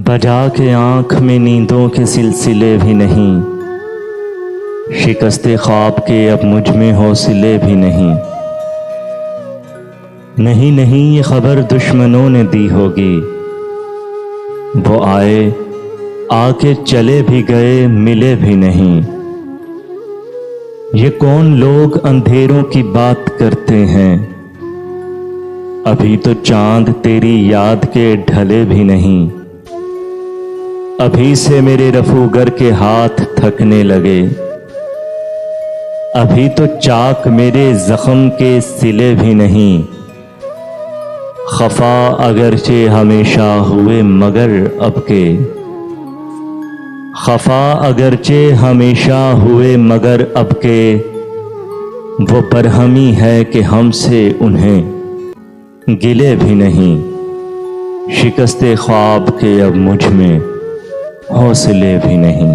बजा के आँख में नींदों के सिलसिले भी नहीं, शिकस्ते ख्वाब के अब मुझ में हौसले भी नहीं। नहीं नहीं ये खबर दुश्मनों ने दी होगी, वो आए आके चले भी गए मिले भी नहीं। ये कौन लोग अंधेरों की बात करते हैं, अभी तो चांद तेरी याद के ढले भी नहीं। अभी से मेरे रफूगर के हाथ थकने लगे, अभी तो चाक मेरे जख्म के सिले भी नहीं। खफा अगरचे हमेशा हुए मगर अब के, खफा अगरचे हमेशा हुए मगर अब के, वो बरहमी है कि हमसे उन्हें गिले भी नहीं। शिकस्ते ख्वाब के अब मुझ में हौसले भी नहीं।